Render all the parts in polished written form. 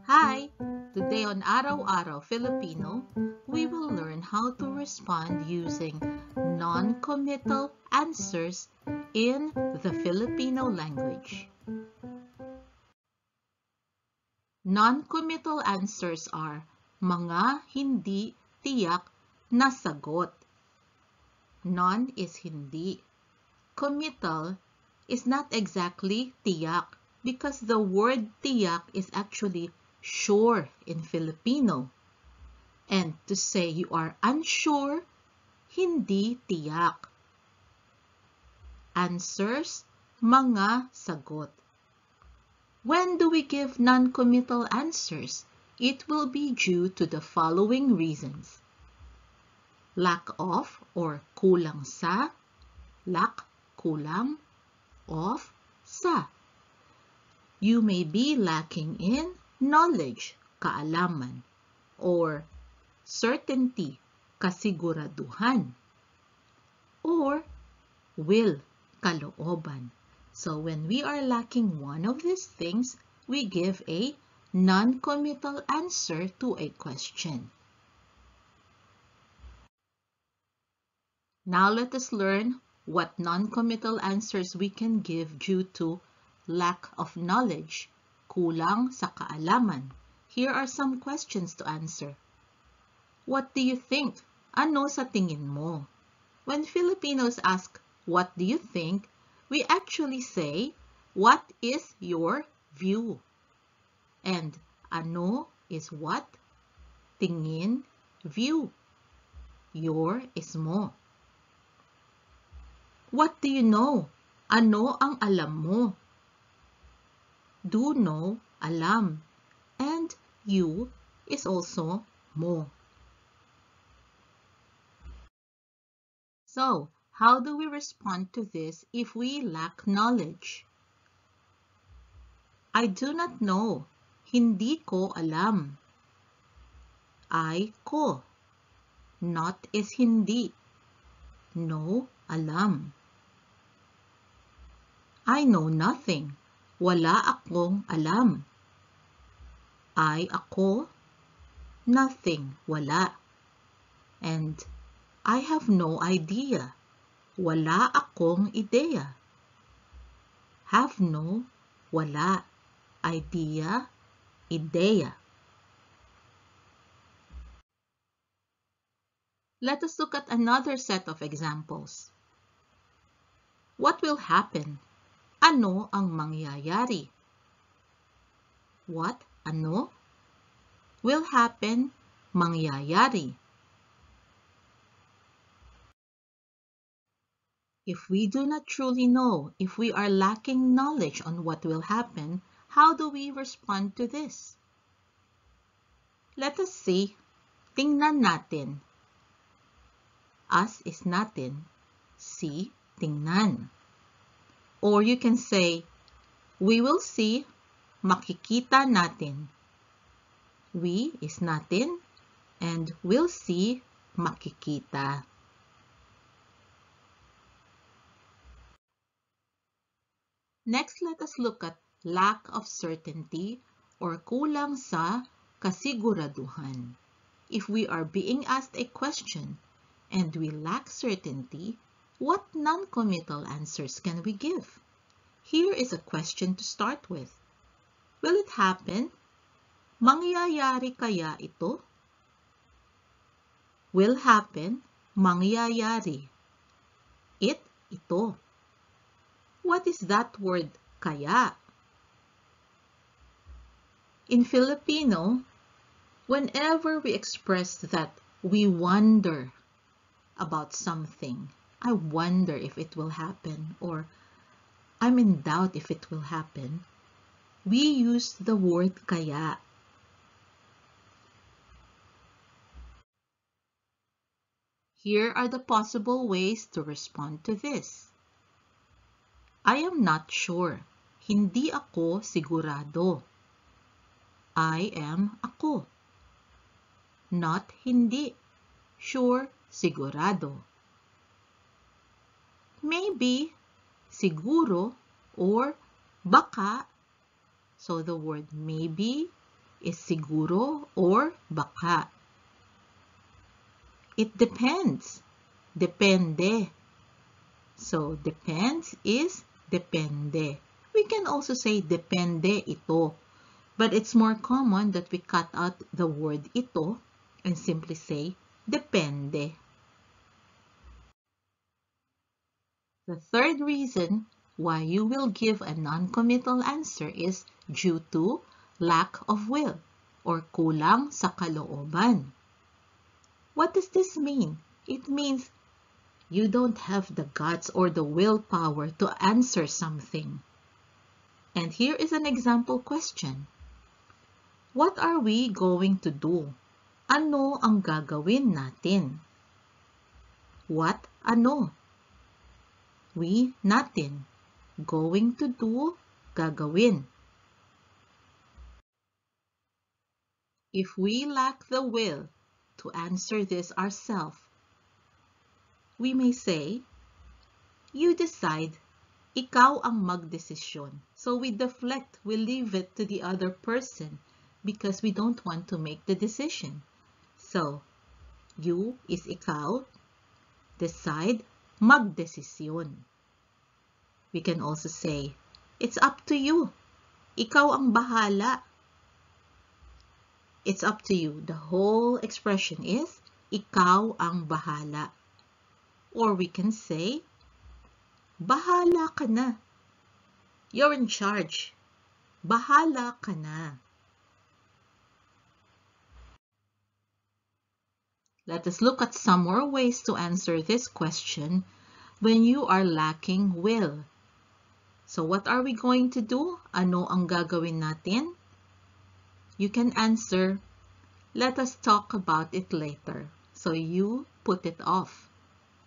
Hi! Today on Araw-Araw Filipino, we will learn how to respond using non-committal answers in the Filipino language. Non-committal answers are mga hindi tiyak na sagot. Non is hindi. Committal is not exactly tiyak because the word tiyak is actually sure in Filipino. And to say you are unsure, hindi tiyak. Answers, mga sagot. When do we give non-committal answers? It will be due to the following reasons. Lack of or kulang sa, lack, kulang, of, sa. You may be lacking in knowledge, kaalaman, or certainty, kasiguraduhan, or will, kalooban. So when we are lacking one of these things, we give a non-committal answer to a question. Now let us learn what non-committal answers we can give due to lack of knowledge, kulang sa kaalaman. Here are some questions to answer. What do you think? Ano sa tingin mo? When Filipinos ask, what do you think? We actually say, what is your view? And ano is what? Tingin, view. Your is mo. What do you know? Ano ang alam mo? Do know, alam. And you is also mo. So, how do we respond to this if we lack knowledge? I do not know. Hindi ko alam. I ko. Not is hindi. No, alam. I know nothing. Wala akong alam. I ako. Nothing, wala. And I have no idea. Wala akong ideya. Have no, wala. Idea, ideya. Let us look at another set of examples. What will happen? Ano ang mangyayari? What, ano? Will happen, mangyayari. If we do not truly know, if we are lacking knowledge on what will happen, how do we respond to this? Let us see. Tingnan natin. Us is natin. See, tingnan. Or you can say, we will see, makikita natin. We is natin, and we'll see, makikita. Next, let us look at lack of certainty or kulang sa kasiguraduhan. If we are being asked a question and we lack certainty, what non-committal answers can we give? Here is a question to start with. Will it happen? Mangyayari kaya ito? Will happen, mangyayari. It, ito. What is that word, kaya? In Filipino, whenever we express that we wonder about something, I wonder if it will happen, or I'm in doubt if it will happen, we use the word kaya. Here are the possible ways to respond to this. I am not sure. Hindi ako sigurado. I am ako. Not hindi. Sure, sigurado. Maybe, siguro, or baka. So the word maybe, is siguro or baka. It depends. Depende. So, depends is depende. We can also say depende ito. But it's more common that we cut out the word ito and simply say depende. The third reason why you will give a non-committal answer is due to lack of will or kulang sa kalooban. What does this mean? It means you don't have the guts or the willpower to answer something. And here is an example question. What are we going to do? Ano ang gagawin natin? What, ano? We, natin. Going to do, gagawin. If we lack the will to answer this ourselves, we may say, you decide, ikaw ang magdesisyon. So we deflect, we leave it to the other person because we don't want to make the decision. So, you is ikaw, decide, magdesisyon. We can also say, it's up to you. Ikaw ang bahala. It's up to you. The whole expression is, ikaw ang bahala. Or we can say, bahala ka na. You're in charge. Bahala ka na. Let us look at some more ways to answer this question when you are lacking will. So what are we going to do? Ano ang gagawin natin? You can answer, let us talk about it later. So you put it off.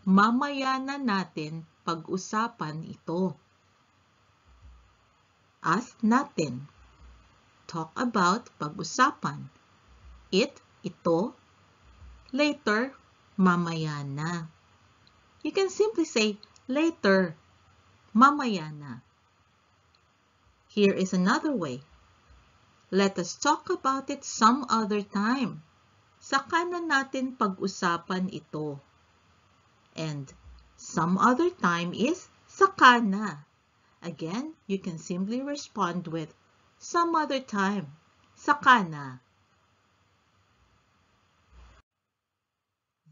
Mamaya na natin pag-usapan ito. Ask natin. Talk about, pag-usapan. It, ito. Later, mamaya na. You can simply say, later, mamaya na. Here is another way. Let us talk about it some other time. Saka na natin pag-usapan ito. And some other time is saka na. Again, you can simply respond with some other time. Saka na.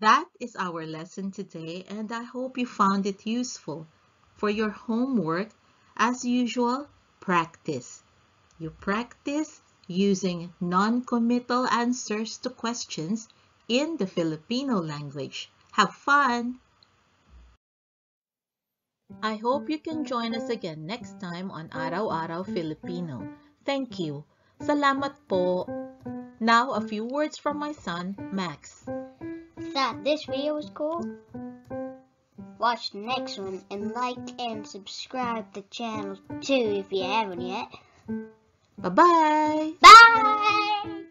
That is our lesson today, and I hope you found it useful. For your homework, as usual, practice. You practice using non-committal answers to questions in the Filipino language. Have fun! I hope you can join us again next time on Araw-Araw Filipino. Thank you. Salamat po. Now, a few words from my son, Max. Thought this video was cool? Watch the next one and like and subscribe the channel too if you haven't yet. Bye-bye! Bye!